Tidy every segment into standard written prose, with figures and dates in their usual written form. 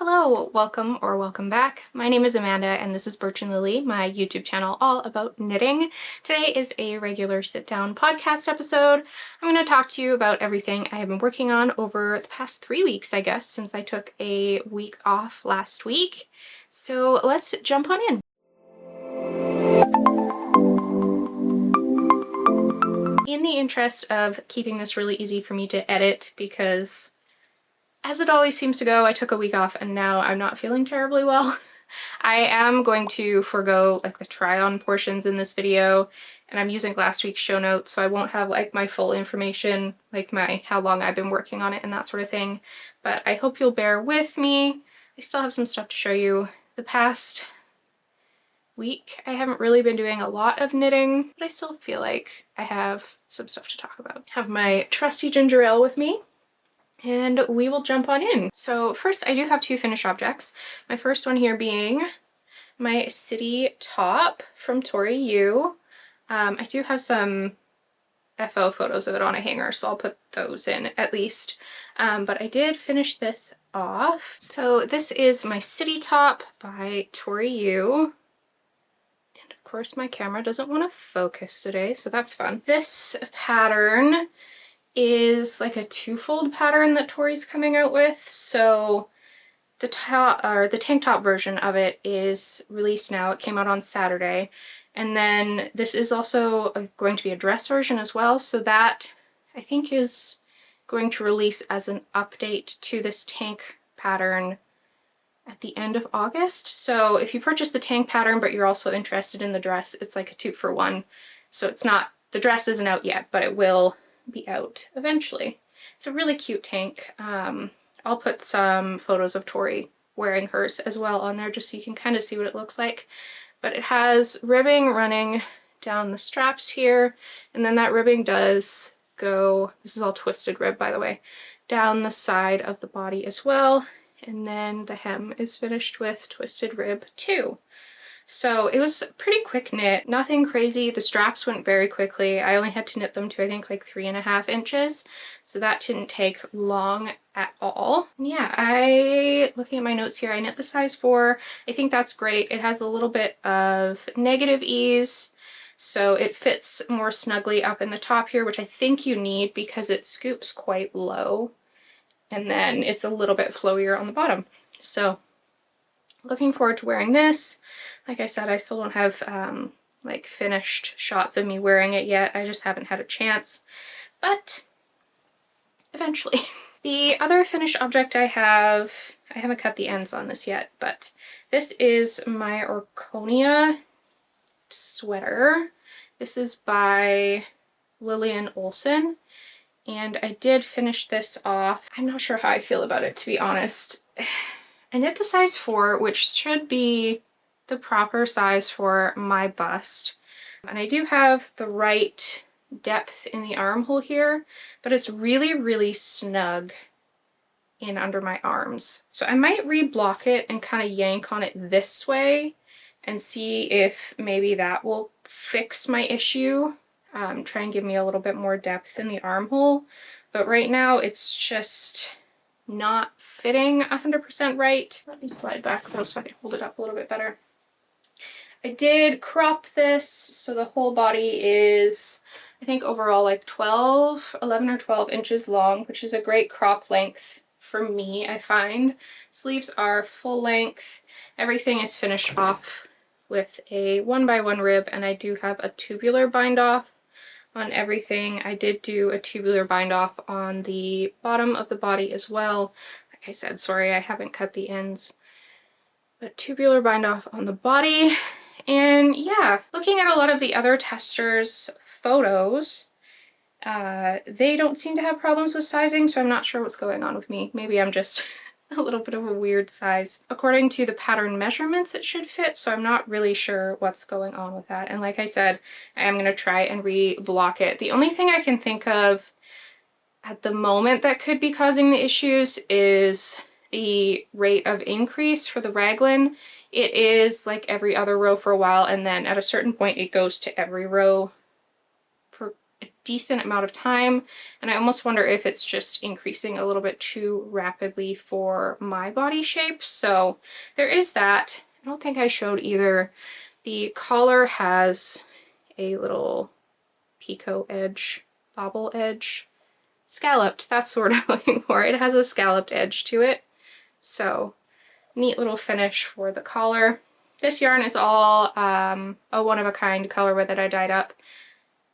Hello, welcome or welcome back. My name is Amanda and this is Birch and Lily, my YouTube channel all about knitting. Today is a regular sit-down podcast episode. I'm going to talk to you about everything I have been working on over the past 3 weeks, I guess, since I took a week off last week. So let's jump on in. In the interest of keeping this really easy for me to edit, because as it always seems to go, I took a week off and now I'm not feeling terribly well. I am going to forego like the try-on portions in this video, and I'm using last week's show notes, so I won't have like my full information, like how long I've been working on it and that sort of thing. But I hope you'll bear with me. I still have some stuff to show you. The past week I haven't really been doing a lot of knitting, but I still feel like I have some stuff to talk about. I have my trusty ginger ale with me, and we will jump on in. So first, I do have two finished objects. My first one here being my city top from Tori Yu. I do have some FO photos of it on a hanger, so I'll put those in at least. But I did finish this off. So this is my city top by Tori Yu. And of course my camera doesn't want to focus today, so that's fun. This pattern is like a two-fold pattern that Tori's coming out with. So the tank top version of it is released now. It came out on Saturday. And then this is also going to be a dress version as well. So that I think is going to release as an update to this tank pattern at the end of August. So if you purchase the tank pattern but you're also interested in the dress, it's like a 2-for-1. So it's not, the dress isn't out yet, but it will be out eventually. It's a really cute tank. I'll put some photos of Tori wearing hers as well on there just so you can kind of see what it looks like. But it has ribbing running down the straps here, and then that ribbing does go, this is all twisted rib by the way, down the side of the body as well, and then the hem is finished with twisted rib too. So it was a pretty quick knit, nothing crazy. The straps went very quickly. I only had to knit them to I think like 3.5 inches, so that didn't take long at all. Yeah, looking at my notes here, I knit the size 4. I think that's great. It has a little bit of negative ease, so it fits more snugly up in the top here, which I think you need because it scoops quite low, and then it's a little bit flowier on the bottom. So looking forward to wearing this. Like I said, I still don't have like finished shots of me wearing it yet. I just haven't had a chance, but eventually. The other finished object I haven't cut the ends on this yet, but this is my Arconia sweater. This is by Lillian Olson, and I did finish this off. I'm not sure how I feel about it, to be honest. I knit the size 4, which should be the proper size for my bust. And I do have the right depth in the armhole here, but it's really, really snug in under my arms. So I might reblock it and kind of yank on it this way and see if maybe that will fix my issue. Try and give me a little bit more depth in the armhole. But right now it's just not fitting 100% right. Let me slide back though so I can hold it up a little bit better. I did crop this so the whole body is, I think overall like 11 or 12 inches long, which is a great crop length for me, I find. Sleeves are full length. Everything is finished off with a 1x1 rib, and I do have a tubular bind off on everything. I did do a tubular bind off on the bottom of the body as well. Like I said, sorry I haven't cut the ends, but tubular bind off on the body. And yeah, looking at a lot of the other testers' photos, they don't seem to have problems with sizing, so I'm not sure what's going on with me. Maybe I'm just a little bit of a weird size. According to the pattern measurements, it should fit, so I'm not really sure what's going on with that. And like I said, I am going to try and re-block it. The only thing I can think of at the moment that could be causing the issues is the rate of increase for the raglan. It is like every other row for a while, and then at a certain point it goes to every row for a decent amount of time, and I almost wonder if it's just increasing a little bit too rapidly for my body shape. So there is that. I don't think I showed either. The collar has a little picot edge, bobble edge, scalloped, that's the word I'm looking for. It has a scalloped edge to it. So neat little finish for the collar. This yarn is all a one-of-a-kind colorway that I dyed up.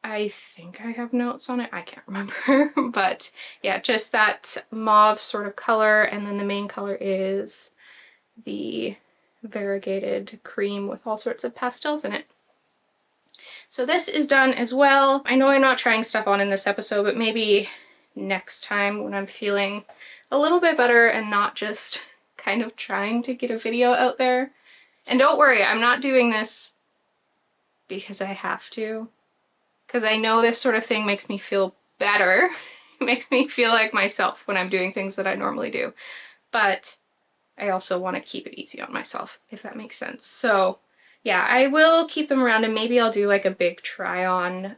I think I have notes on it, I can't remember. But yeah, just that mauve sort of color, and then the main color is the variegated cream with all sorts of pastels in it. So this is done as well. I know I'm not trying stuff on in this episode, but maybe next time when I'm feeling a little bit better and not just kind of trying to get a video out there. And don't worry, I'm not doing this because I have to. Because I know this sort of thing makes me feel better. It makes me feel like myself when I'm doing things that I normally do. But I also want to keep it easy on myself, if that makes sense. So yeah, I will keep them around, and maybe I'll do like a big try on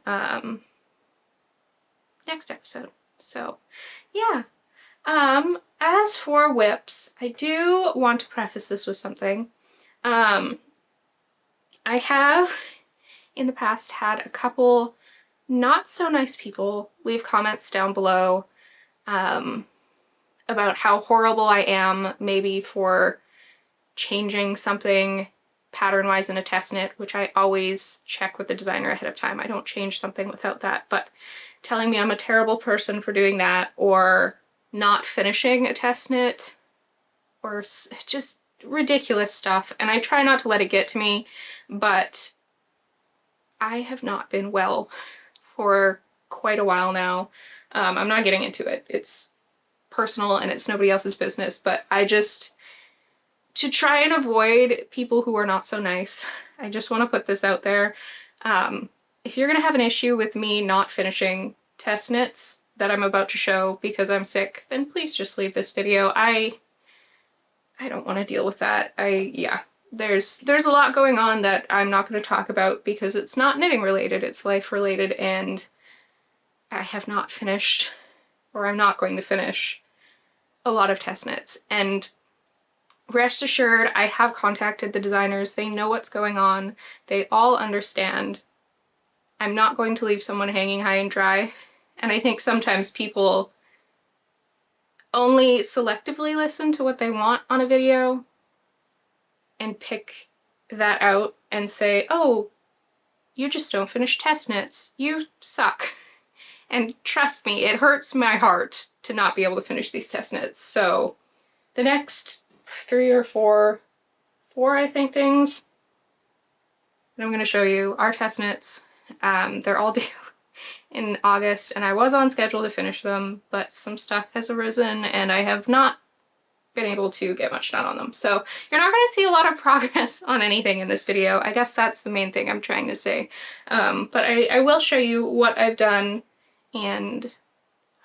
next episode. So yeah. As for whips, I do want to preface this with something. I have in the past had a couple not so nice people leave comments down below about how horrible I am maybe for changing something pattern-wise in a test knit, which I always check with the designer ahead of time. I don't change something without that, but telling me I'm a terrible person for doing that, or not finishing a test knit, or just ridiculous stuff. And I try not to let it get to me, but I have not been well for quite a while now. I'm not getting into it. It's personal and it's nobody else's business, but I just, to try and avoid people who are not so nice, I just want to put this out there. If you're gonna have an issue with me not finishing test knits that I'm about to show because I'm sick, then please just leave this video. I don't want to deal with that. Yeah. There's a lot going on that I'm not going to talk about because it's not knitting related, it's life related, and I have not finished, or I'm not going to finish, a lot of test knits. And rest assured, I have contacted the designers, they know what's going on, they all understand. I'm not going to leave someone hanging high and dry, and I think sometimes people only selectively listen to what they want on a video and pick that out and say, oh, you just don't finish test knits, you suck. And trust me, it hurts my heart to not be able to finish these test knits. So the next 3 or 4 I think things that I'm going to show you are test knits. They're all due in August, and I was on schedule to finish them, but some stuff has arisen and I have not been able to get much done on them. So you're not going to see a lot of progress on anything in this video. I guess that's the main thing I'm trying to say. But I will show you what I've done, and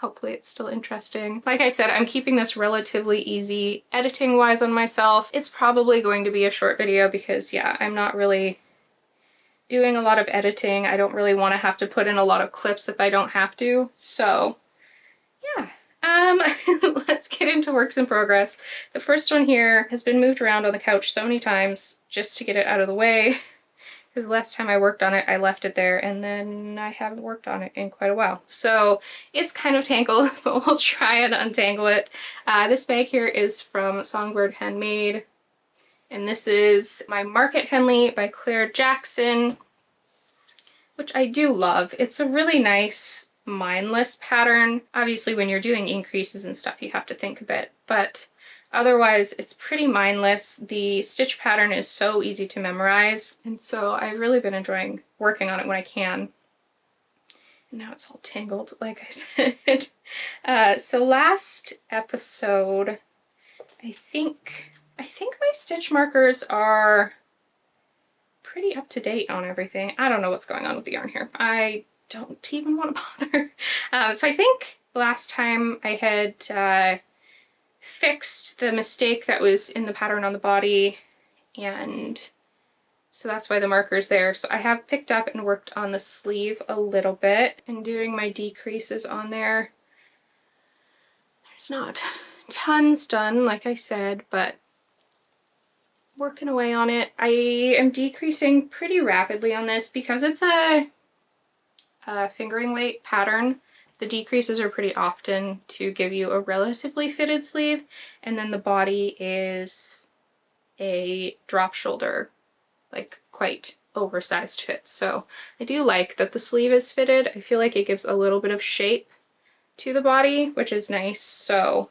hopefully it's still interesting. Like I said, I'm keeping this relatively easy editing wise on myself. It's probably going to be a short video because yeah, I'm not really doing a lot of editing. I don't really want to have to put in a lot of clips if I don't have to. So yeah. Let's get into works in progress. The first one here has been moved around on the couch so many times just to get it out of the way, because the last time I worked on it, I left it there, and then I haven't worked on it in quite a while. So it's kind of tangled, but we'll try and untangle it. This bag here is from Songbird Handmade, and this is my Market Henley by Claire Jackson, which I do love. It's a really nice mindless pattern. Obviously when you're doing increases and stuff you have to think a bit, but otherwise it's pretty mindless. The stitch pattern is so easy to memorize, and so I've really been enjoying working on it when I can. And now it's all tangled, like I said. So last episode, I think my stitch markers are pretty up to date on everything. I don't know what's going on with the yarn here. I don't even want to bother. So I think last time I had fixed the mistake that was in the pattern on the body, and So that's why the marker's there. So I have picked up and worked on the sleeve a little bit and doing my decreases on there. There's not tons done, like I said, but working away on it. I am decreasing pretty rapidly on this because it's a fingering weight pattern. The decreases are pretty often to give you a relatively fitted sleeve, and then the body is a drop shoulder, like quite oversized fit. So I do like that the sleeve is fitted. I feel like it gives a little bit of shape to the body, which is nice. So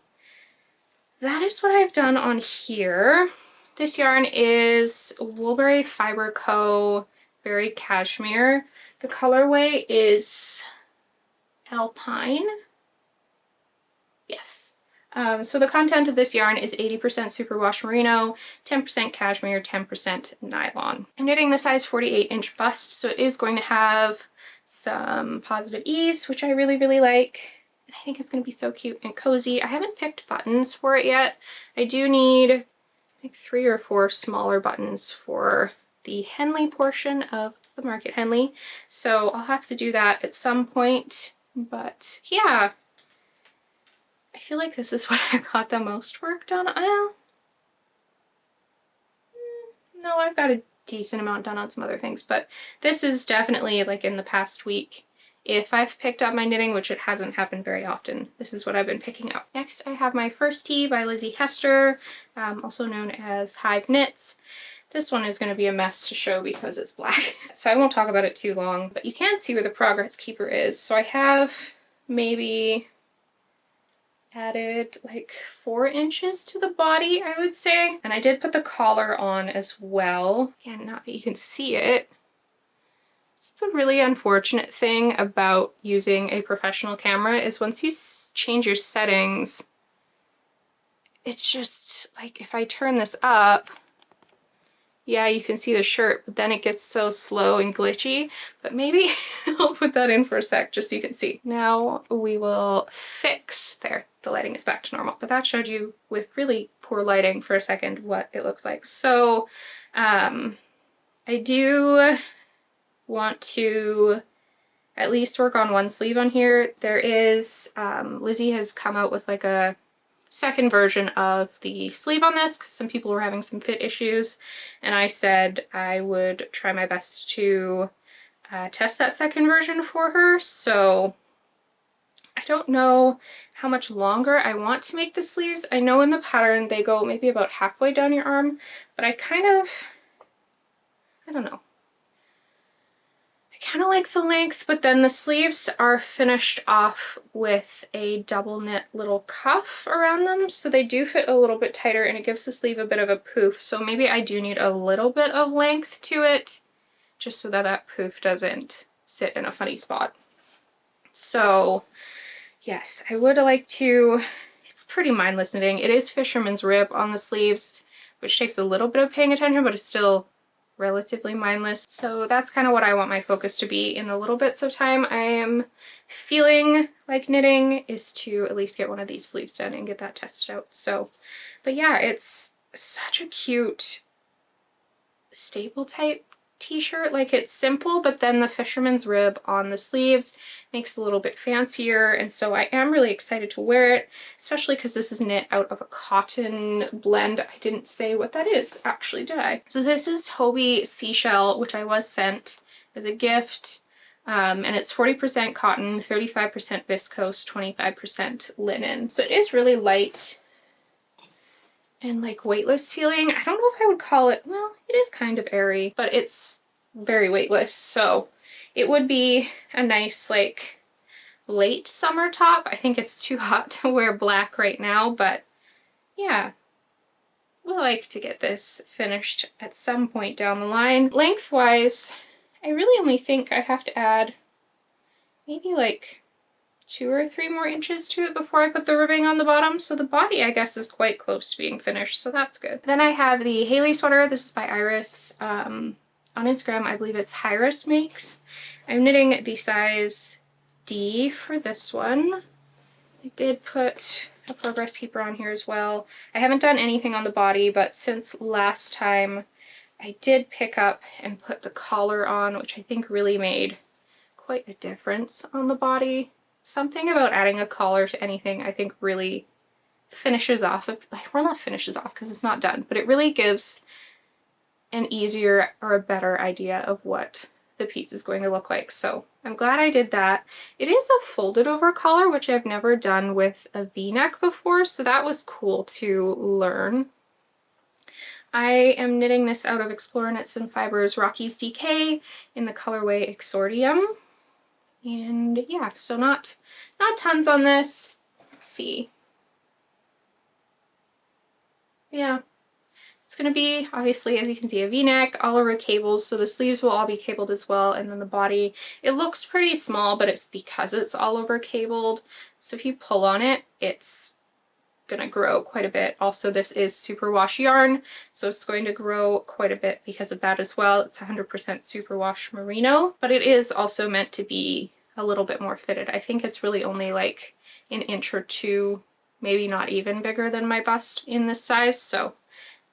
that is what I've done on here. This yarn is Woolberry Fiber Co. Berry Cashmere. The colorway is Alpine. Yes. So the content of this yarn is 80% superwash merino, 10% cashmere, 10% nylon. I'm knitting the size 48-inch bust, so it is going to have some positive ease, which I really, really like. I think it's going to be so cute and cozy. I haven't picked buttons for it yet. I do need, I think, 3 or 4 smaller buttons for the Henley portion of the Market Henley. So I'll have to do that at some point. But yeah, I feel like this is what I got the most work done. No, I've got a decent amount done on some other things, but this is definitely, like, in the past week, if I've picked up my knitting, which it hasn't happened very often, this is what I've been picking up. Next, I have my first tee by Lizzie Hester, also known as Hive Knits. This one is going to be a mess to show because it's black, so I won't talk about it too long, but you can see where the progress keeper is. So I have maybe added like 4 inches to the body, I would say. And I did put the collar on as well. Again, not that you can see it. It's the really unfortunate thing about using a professional camera is once you change your settings, it's just like if I turn this up, yeah, you can see the shirt, but then it gets so slow and glitchy. But maybe I'll put that in for a sec just so you can see. Now we will fix, there, the lighting is back to normal. But that showed you with really poor lighting for a second what it looks like. So I do want to at least work on one sleeve on here. There is, Lizzie has come out with like a second version of the sleeve on this because some people were having some fit issues, and I said I would try my best to test that second version for her. So I don't know how much longer I want to make the sleeves. I know in the pattern they go maybe about halfway down your arm, but I don't know. Kind of like the length, but then the sleeves are finished off with a double knit little cuff around them, so they do fit a little bit tighter and it gives the sleeve a bit of a poof. So maybe I do need a little bit of length to it just so that that poof doesn't sit in a funny spot. So yes, I would like to, it's pretty mindless knitting. It is fisherman's rib on the sleeves, which takes a little bit of paying attention, but it's still relatively mindless. So that's kind of what I want my focus to be in the little bits of time I am feeling like knitting, is to at least get one of these sleeves done and get that tested out. So, but yeah, it's such a cute staple type t-shirt. Like, it's simple, but then the fisherman's rib on the sleeves makes it a little bit fancier, and so I am really excited to wear it, especially because this is knit out of a cotton blend. I didn't say what that is, actually, did I? So this is Hobbii Seashell, which I was sent as a gift, and it's 40% cotton, 35% viscose, 25% linen. So it is really light and like weightless feeling. I don't know if I would call it, well, it is kind of airy, but it's very weightless. So it would be a nice like late summer top. I think it's too hot to wear black right now, but yeah, we'll like to get this finished at some point down the line. Lengthwise, I really only think I have to add maybe like 2 or 3 more inches to it before I put the ribbing on the bottom. So the body, I guess, is quite close to being finished, so that's good. Then I have the Hayley sweater. This is by Iris. On Instagram, I believe it's Hiris makes. I'm knitting the size D for this one. I did put a progress keeper on here as well. I haven't done anything on the body, but since last time I did pick up and put the collar on, which I think really made quite a difference on the body. Something about adding a collar to anything I think really finishes off, well, not finishes off because it's not done, but it really gives an easier or a better idea of what the piece is going to look like. So I'm glad I did that. It is a folded over collar, which I've never done with a V-neck before, so that was cool to learn. I am knitting this out of Explorer Knits and Fibers Rockies DK in the colorway Exordium. And yeah, so not tons on this. Let's see. Yeah, it's going to be, obviously, as you can see, a V-neck, all over cables, so the sleeves will all be cabled as well, and then the body, it looks pretty small, but it's because it's all over cabled, so if you pull on it, it's going to grow quite a bit. Also, this is superwash yarn, so it's going to grow quite a bit because of that as well. It's 100% superwash merino, but it is also meant to be a little bit more fitted. I think it's really only like an inch or two, maybe not even bigger than my bust in this size, so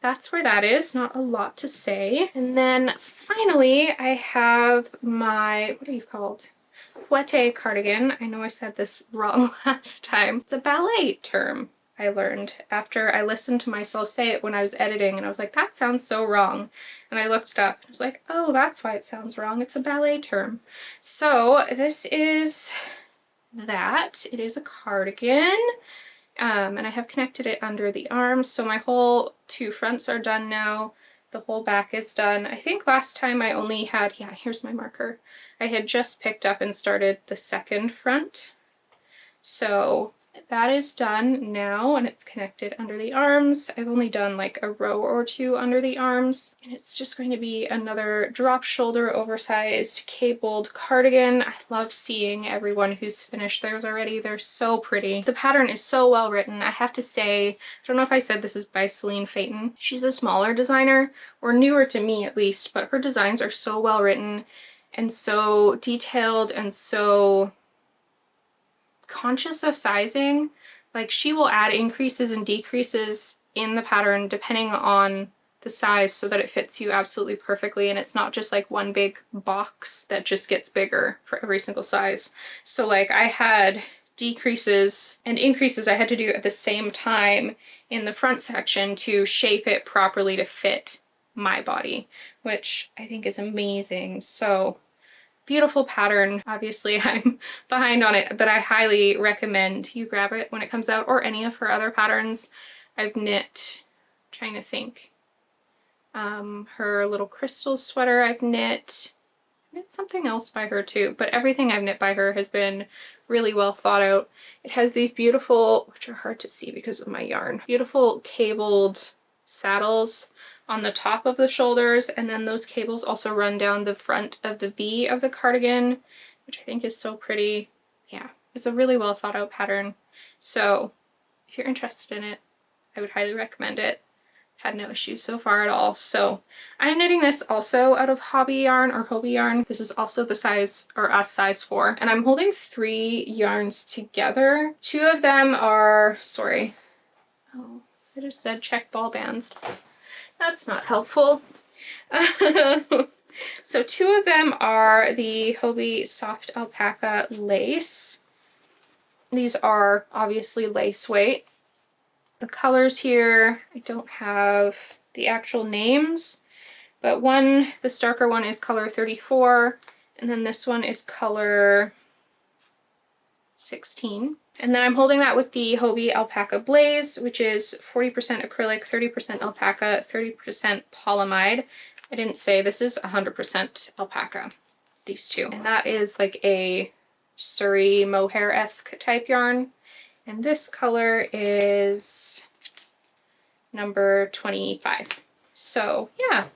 that's where that is. Not a lot to say. And then finally I have my, what are you called? Fouette cardigan. I know I said this wrong last time. It's a ballet term I learned after I listened to myself say it when I was editing, and I was like, that sounds so wrong. And I looked it up and I was like, oh, that's why it sounds wrong. It's a ballet term. So this is that. It is a cardigan. And I have connected it under the arms, so my whole two fronts are done now. The whole back is done. I think last time I only had, yeah, here's my marker. I had just picked up and started the second front. So that is done now, and it's connected under the arms. I've only done like a row or two under the arms, and it's just going to be another drop shoulder oversized cabled cardigan. I love seeing everyone who's finished theirs already. They're so pretty. The pattern is so well written. I have to say, I don't know if I said this is by Celine Feyten. She's a smaller designer, or newer to me at least, but her designs are so well written and so detailed and so conscious of sizing. Like, she will add increases and decreases in the pattern depending on the size so that it fits you absolutely perfectly, and it's not just like one big box that just gets bigger for every single size. So like, I had decreases and increases I had to do at the same time in the front section to shape it properly to fit my body, which I think is amazing. So beautiful pattern. Obviously I'm behind on it, but I highly recommend you grab it when it comes out, or any of her other patterns. I've knit, I'm trying to think, her little crystal sweater I've knit something else by her too, but everything I've knit by her has been really well thought out. It has these beautiful, which are hard to see because of my yarn, beautiful cabled saddles on the top of the shoulders, and then those cables also run down the front of the V of the cardigan, which I think is so pretty. Yeah, it's a really well thought out pattern. So if you're interested in it, I would highly recommend it. Had no issues so far at all. So I'm knitting this also out of Hobbii yarn, or Hobbii yarn. This is also the size, or us size 4, and I'm holding 3 yarns together. 2 of them are, sorry, oh, I just said check ball bands. That's not helpful. So 2 of them are the Hobbii Soft Alpaca Lace. These are obviously lace weight. The colors here, I don't have the actual names, but one, the darker one is color 34, and then this one is color 16. And then I'm holding that with the Hobbii Alpaca Blaze, which is 40% acrylic, 30% alpaca, 30% polyamide. I didn't say this is 100% alpaca, these two. And that is like a Surrey mohair-esque type yarn. And this color is number 25. So yeah,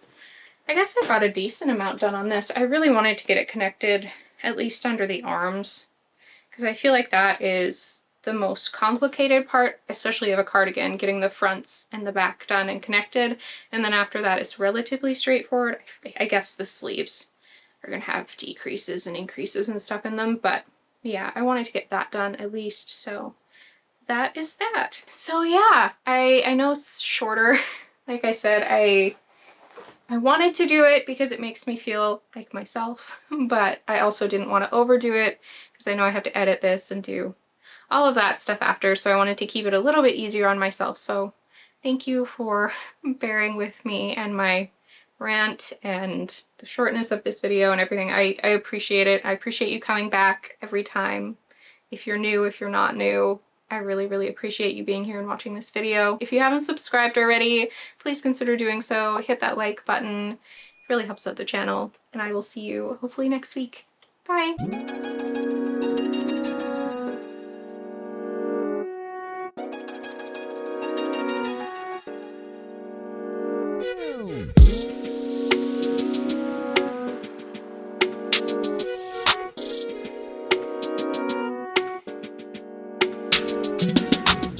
I guess I got a decent amount done on this. I really wanted to get it connected, at least under the arms, because I feel like that is the most complicated part, especially of a cardigan, getting the fronts and the back done and connected. And then after that, it's relatively straightforward. I guess the sleeves are gonna have decreases and increases and stuff in them, but yeah, I wanted to get that done at least, so that is that. So yeah, I know it's shorter. Like I said, I I wanted to do it because it makes me feel like myself, but I also didn't want to overdo it because I know I have to edit this and do all of that stuff after, so I wanted to keep it a little bit easier on myself. So thank you for bearing with me and my rant and the shortness of this video and everything. I appreciate it. I appreciate you coming back every time. If you're new, if you're not new, I really, really appreciate you being here and watching this video. If you haven't subscribed already, please consider doing so. Hit that like button. It really helps out the channel, and I will see you hopefully next week. Bye!